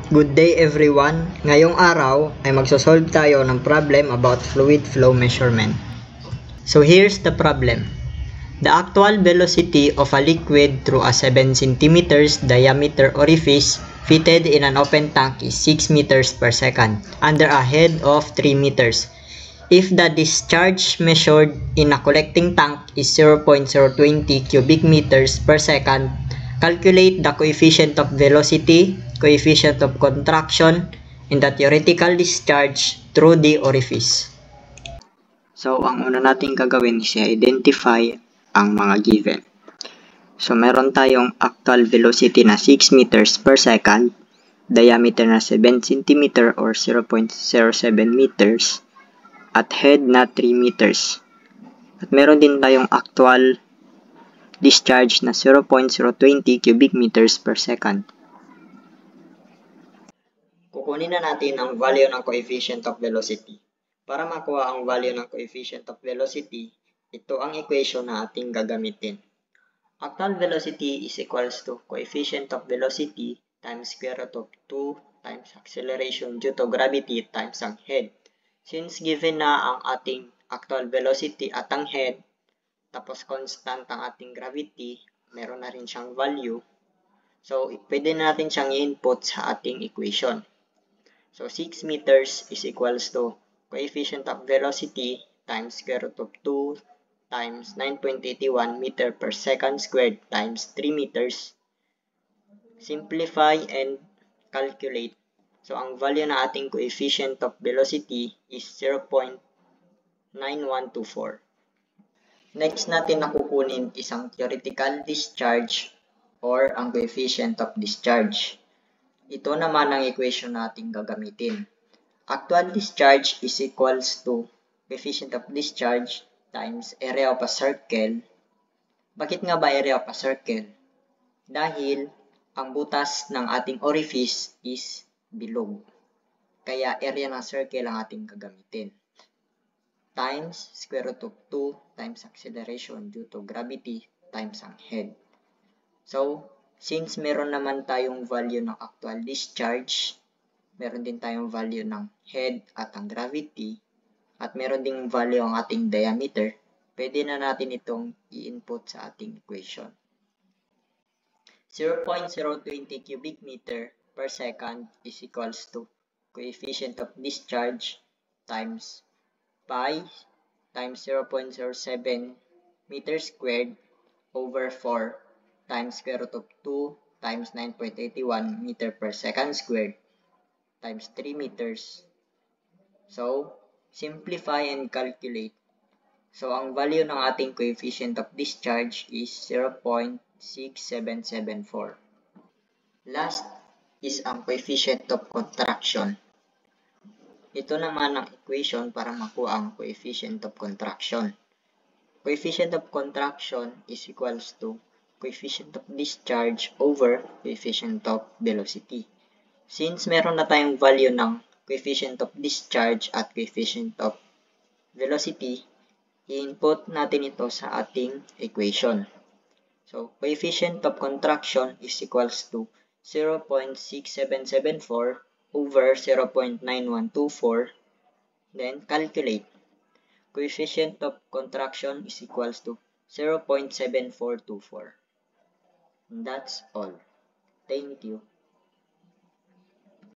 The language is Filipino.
Good day everyone! Ngayong araw ay magsosolve tayo ng problem about fluid flow measurement. So here's the problem. The actual velocity of a liquid through a 7 cm diameter orifice fitted in an open tank is 6 meters per second under a head of 3 meters. If the discharge measured in a collecting tank is 0.020 cubic meters per second, calculate the coefficient of velocity, coefficient of contraction, and the theoretical discharge through the orifice. So, ang una natin gagawin is identify ang mga given. So, meron tayong actual velocity na 6 meters per second, diameter na 7 cm or 0.07 meters, at head na 3 meters. At meron din tayong actual discharge na 0.020 cubic meters per second. Kukunin na natin ang value ng coefficient of velocity. Para makuha ang value ng coefficient of velocity, ito ang equation na ating gagamitin. Actual velocity is equals to coefficient of velocity times square root of 2 times acceleration due to gravity times ang head. Since given na ang ating actual velocity at ang head, tapos constant ang ating gravity, meron na rin siyang value. So, pwede natin siyang i-input sa ating equation. So, 6 meters is equals to coefficient of velocity times square root of 2 times 9.81 meter per second squared times 3 meters. Simplify and calculate. So, ang value na ating coefficient of velocity is 0.9124. Next natin na kukunin isang theoretical discharge or ang coefficient of discharge. Ito naman ang equation natin gagamitin. Actual discharge is equals to coefficient of discharge times area of a circle. Bakit nga ba area of a circle? Dahil ang butas ng ating orifice is bilog. Kaya area ng circle ang ating gagamitin. Times square root of 2 times acceleration due to gravity times ang head. So, since meron naman tayong value ng actual discharge, meron din tayong value ng head at ang gravity, at meron ding value ang ating diameter, pwede na natin itong i-input sa ating equation. 0.020 cubic meter per second is equals to coefficient of discharge times pi times 0.07 meter squared over 4 times square root of 2 times 9.81 meter per second squared times 3 meters. So, simplify and calculate. So, ang value ng ating coefficient of discharge is 0.6774. Last is ang coefficient of contraction. Ito naman ang equation para makuha ang coefficient of contraction. Coefficient of contraction is equals to coefficient of discharge over coefficient of velocity. Since meron na tayong value ng coefficient of discharge at coefficient of velocity, i-input natin ito sa ating equation. So, coefficient of contraction is equals to 0.6774 over 0.9124. Then, calculate. Coefficient of contraction is equals to 0.7424. That's all. Thank you.